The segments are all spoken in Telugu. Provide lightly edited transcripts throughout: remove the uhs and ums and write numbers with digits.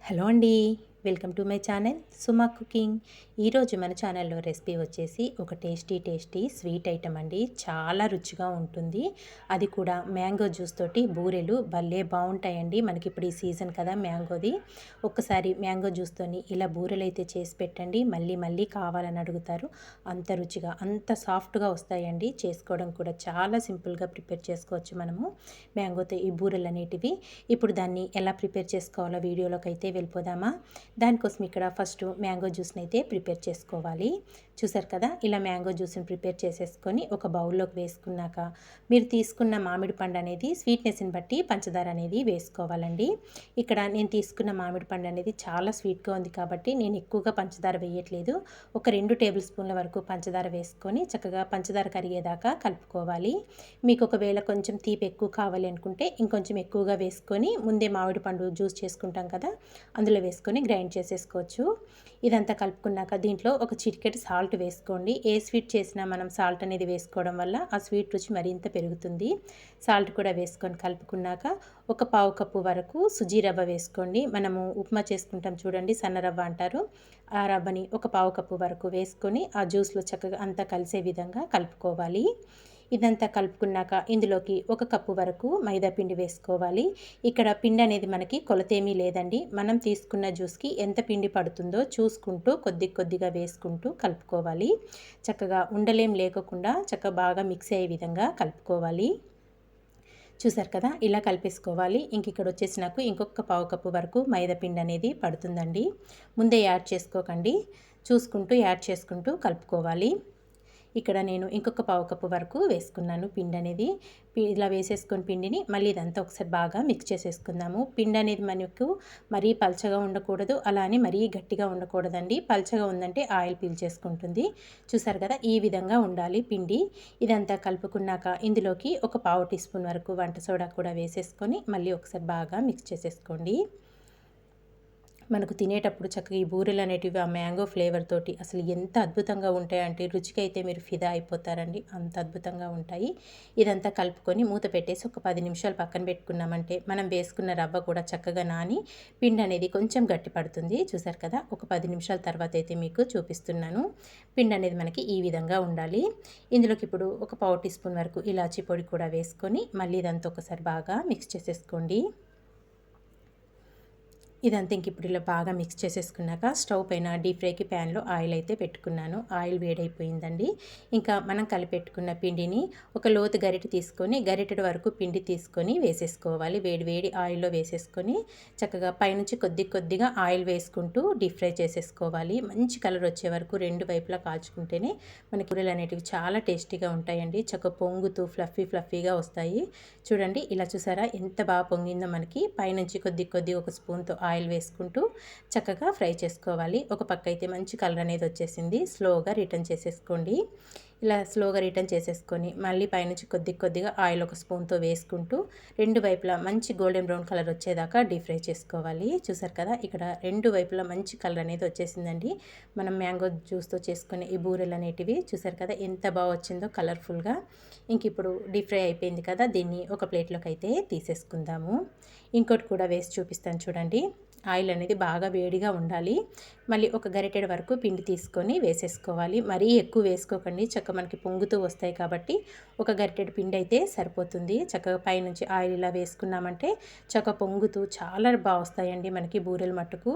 హలో అండి, welcome to my channel Suma cooking. ఈరోజు మన ఛానల్లో రెసిపీ వచ్చేసి ఒక టేస్టీ స్వీట్ ఐటమ్ అండి. చాలా రుచిగా ఉంటుంది. అది కూడా మ్యాంగో జ్యూస్ తోటి బూరెలు భలే బాగుంటాయండి. మనకి ఇప్పుడు ఈ సీజన్ కదా మ్యాంగోది. ఒక్కసారి మ్యాంగో జ్యూస్తోని ఇలా బూరెలు అయితే చేసి పెట్టండి, మళ్ళీ మళ్ళీ కావాలని అడుగుతారు. అంత రుచిగా అంత సాఫ్ట్గా వస్తాయండి. చేసుకోవడం కూడా చాలా సింపుల్గా ప్రిపేర్ చేసుకోవచ్చు మనము మ్యాంగోతో ఈ బూరెలు అనేటివి. ఇప్పుడు దాన్ని ఎలా ప్రిపేర్ చేసుకోవాలో వీడియోలోకి అయితే వెళ్ళిపోదామా. దానికోసం ఇక్కడ ఫస్ట్ మ్యాంగో జ్యూస్ని అయితే ప్రిపేర్ చేసుకోవాలి. చూసారు కదా, ఇలా మ్యాంగో జ్యూస్ని ప్రిపేర్ చేసేసుకొని ఒక బౌల్లోకి వేసుకున్నాక మీరు తీసుకున్న మామిడి పండు అనేది స్వీట్నెస్ని బట్టి పంచదార అనేది వేసుకోవాలండి. ఇక్కడ నేను తీసుకున్న మామిడి పండు అనేది చాలా స్వీట్గా ఉంది కాబట్టి నేను ఎక్కువగా పంచదార వేయట్లేదు. ఒక 2 టేబుల్ స్పూన్ల వరకు పంచదార వేసుకొని చక్కగా పంచదార కరిగేదాకా కలుపుకోవాలి. మీకు ఒకవేళ కొంచెం తీపి ఎక్కువ కావాలి అనుకుంటే ఇంకొంచెం ఎక్కువగా వేసుకొని ముందే మామిడి పండు జ్యూస్ చేసుకుంటాం కదా, అందులో వేసుకొని గ్రైండ్ చేసేసుకోవచ్చు. ఇదంతా కలుపుకున్నాక దీంట్లో ఒక చిటికెడు సాల్ట్ వేసుకోండి. ఏ స్వీట్ చేసినా మనం సాల్ట్ అనేది వేసుకోవడం వల్ల ఆ స్వీట్ రుచి మరింత పెరుగుతుంది. సాల్ట్ కూడా వేసుకొని కలుపుకున్నాక ఒక పావు కప్పు వరకు సుజీ రవ్వ వేసుకోండి. మనము ఉప్మా చేసుకుంటాం చూడండి, సన్న రవ్వ అంటారు. ఆ రవ్వని ఒక పావు కప్పు వరకు వేసుకొని ఆ జ్యూస్లో చక్కగా అంతా కలిసే విధంగా కలుపుకోవాలి. ఇదంతా కలుపుకున్నాక ఇందులోకి ఒక కప్పు వరకు మైదా పిండి వేసుకోవాలి. ఇక్కడ పిండి అనేది మనకి కొలతేమీ లేదండి. మనం తీసుకున్న జ్యూస్కి ఎంత పిండి పడుతుందో చూసుకుంటూ కొద్దిగా వేసుకుంటూ కలుపుకోవాలి. చక్కగా ఉండలేం లేకుండా చక్కగా బాగా మిక్స్ అయ్యే విధంగా కలుపుకోవాలి. చూసారు కదా, ఇలా కలిపేసుకోవాలి. ఇక్కడ వచ్చేసి నాకు ఇంకొక పావు కప్పు వరకు మైదా పిండి అనేది పడుతుందండి. ముందే యాడ్ చేసుకోకండి, చూసుకుంటూ యాడ్ చేసుకుంటూ కలుపుకోవాలి. ఇక్కడ నేను ఇంకొక పావు కప్పు వరకు వేసుకున్నాను పిండి అనేది. ఇలా వేసేసుకొని పిండిని మళ్ళీ ఇదంతా ఒకసారి బాగా మిక్స్ చేసేసుకుందాము. పిండి అనేది మనకు మరీ పల్చగా ఉండకూడదు, అలానే మరీ గట్టిగా ఉండకూడదండి. పల్చగా ఉందంటే ఆయిల్ పీల్చేసుకుంటుంది. చూసారు కదా, ఈ విధంగా ఉండాలి పిండి. ఇదంతా కలుపుకున్నాక ఇందులోకి ఒక పావు టీ స్పూన్ వరకు వంట సోడా కూడా వేసేసుకొని మళ్ళీ ఒకసారి బాగా మిక్స్ చేసేసుకోండి. మనకు తినేటప్పుడు చక్కగా ఈ బూరెలు అనేటివి ఆ మ్యాంగో ఫ్లేవర్ తోటి అసలు ఎంత అద్భుతంగా ఉంటాయంటే రుచికైతే మీరు ఫిదా అయిపోతారండి, అంత అద్భుతంగా ఉంటాయి. ఇదంతా కలుపుకొని మూత పెట్టేసి ఒక 10 నిమిషాలు పక్కన పెట్టుకున్నామంటే మనం వేసుకున్న రవ్వ కూడా చక్కగా నాని పిండి అనేది కొంచెం గట్టి పడుతుంది. చూసారు కదా, ఒక 10 నిమిషాల తర్వాత అయితే మీకు చూపిస్తున్నాను. పిండి అనేది మనకి ఈ విధంగా ఉండాలి. ఇందులోకి ఇప్పుడు ఒక పావు టీ స్పూన్ వరకు ఇలాచీ పొడి కూడా వేసుకొని మళ్ళీ ఇదంతా ఒకసారి బాగా మిక్స్ చేసేసుకోండి. ఇదంతా ఇప్పుడు ఇలా బాగా మిక్స్ చేసేసుకున్నాక స్టవ్ పైన డీప్ ఫ్రైకి ప్యాన్లో ఆయిల్ అయితే పెట్టుకున్నాను. ఆయిల్ వేడైపోయిందండి. ఇంకా మనం కలిపెట్టుకున్న పిండిని ఒక లోతు గరిటె తీసుకొని గరిటెడు వరకు పిండి తీసుకొని వేసేసుకోవాలి. వేడి ఆయిల్లో వేసేసుకొని చక్కగా పైనుంచి కొద్దిగా ఆయిల్ వేసుకుంటూ డీప్ ఫ్రై చేసేసుకోవాలి. మంచి కలర్ వచ్చే వరకు 2 వైపులా కాల్చుకుంటేనే మనకి కూరలు అనేటివి చాలా టేస్టీగా ఉంటాయండి. చక్కగా పొంగుతూ ఫ్లఫీగా వస్తాయి. చూడండి, ఇలా చూసారా ఎంత బాగా పొంగిందో. మనకి పైనుంచి కొద్దిగా ఒక స్పూన్తో ఆయిల్ వేసుకుంటూ చక్కగా ఫ్రై చేసుకోవాలి. ఒక పక్క అయితే మంచి కలర్ అనేది వచ్చేసింది. స్లోగా రిటర్న్ చేసేసుకోండి. ఇలా స్లోగా రిటర్న్ చేసేసుకొని మళ్ళీ పైనుంచి కొద్దిగా ఆయిల్ ఒక స్పూన్తో వేసుకుంటూ 2 వైపులా మంచి గోల్డెన్ బ్రౌన్ కలర్ వచ్చేదాకా డీప్ ఫ్రై చేసుకోవాలి. చూసారు కదా, ఇక్కడ 2 వైపులా మంచి కలర్ అనేది వచ్చేసిందండి. మనం మ్యాంగో జ్యూస్తో చేసుకునే ఈ బూరెలు అనేటివి చూసారు కదా ఎంత బాగా వచ్చిందో కలర్ఫుల్గా. ఇప్పుడు డీప్ ఫ్రై అయిపోయింది కదా, దీన్ని ఒక ప్లేట్లోకి అయితే తీసేసుకుందాము. ఇంకోటి కూడా వేసి చూపిస్తాను చూడండి. ఆయిల్ అనేది బాగా వేడిగా ఉండాలి. మళ్ళీ ఒక గరిటెడు వరకు పిండి తీసుకొని వేసేసుకోవాలి. మరీ ఎక్కువ వేసుకోకండి, చక్కగా మనకి పొంగుతూ వస్తాయి కాబట్టి ఒక గరిటెడు పిండి అయితే సరిపోతుంది. చక్కగా పైనుంచి ఆయిల్ ఇలా వేసుకున్నామంటే చక్కగా పొంగుతూ చాలా బాగా వస్తాయండి మనకి బూరెలు మట్టుకు.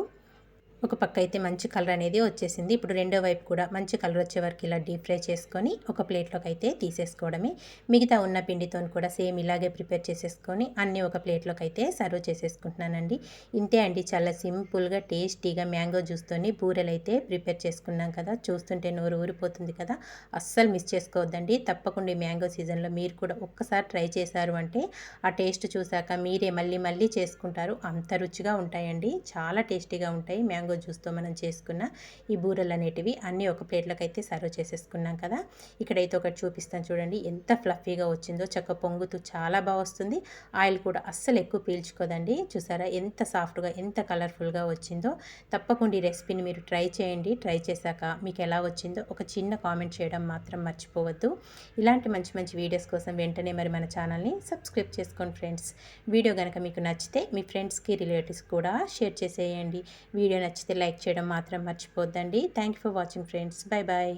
ఒక పక్క అయితే మంచి కలర్ అనేది వచ్చేసింది. ఇప్పుడు రెండో వైపు కూడా మంచి కలర్ వచ్చే వరకు ఇలా డీప్ ఫ్రై చేసుకొని ఒక ప్లేట్లోకి అయితే తీసేసుకోవడమే. మిగతా ఉన్న పిండితో కూడా సేమ్ ఇలాగే ప్రిపేర్ చేసేసుకొని అన్నీ ఒక ప్లేట్లోకి అయితే సర్వ్ చేసేసుకుంటున్నానండి. ఇంతే అండి, చాలా సింపుల్గా టేస్టీగా మ్యాంగో జ్యూస్తోని బూరెలు అయితే ప్రిపేర్ చేసుకున్నాం కదా. చూస్తుంటే నోరు ఊరిపోతుంది కదా. అస్సలు మిస్ చేసుకోవద్దండి. తప్పకుండా ఈ మ్యాంగో సీజన్లో మీరు కూడా ఒక్కసారి ట్రై చేశారు అంటే ఆ టేస్ట్ చూసాక మీరే మళ్ళీ చేసుకుంటారు. అంత రుచిగా ఉంటాయండి, చాలా టేస్టీగా ఉంటాయి మ్యాంగో మ్యాంగో జ్యూస్తో మనం చేసుకున్న ఈ బూరెలు అనేటివి అన్నీ ఒక ప్లేట్లోకి అయితే సర్వ్ చేసేసుకున్నాం కదా. ఇక్కడైతే ఒకటి చూపిస్తాను చూడండి, ఎంత ఫ్లఫీగా వచ్చిందో, చక్క పొంగుతూ చాలా బాగా వస్తుంది. ఆయిల్ కూడా అస్సలు ఎక్కువ పీల్చుకోదండి. చూసారా ఎంత సాఫ్ట్గా, ఎంత కలర్ఫుల్గా వచ్చిందో. తప్పకుండా ఈ రెసిపీని మీరు ట్రై చేయండి. ట్రై చేశాక మీకు ఎలా వచ్చిందో ఒక చిన్న కామెంట్ చేయడం మాత్రం మర్చిపోవద్దు. ఇలాంటి మంచి మంచి వీడియోస్ కోసం వెంటనే మరి మన ఛానల్ని సబ్స్క్రైబ్ చేసుకోండి ఫ్రెండ్స్. వీడియో కనుక మీకు నచ్చితే మీ ఫ్రెండ్స్కి, రిలేటివ్స్ కూడా షేర్ చేసేయండి. వీడియో నచ్చితే లైక్ చేయడం మాత్రం మర్చిపోద్దండి. Thank you for watching friends. Bye bye.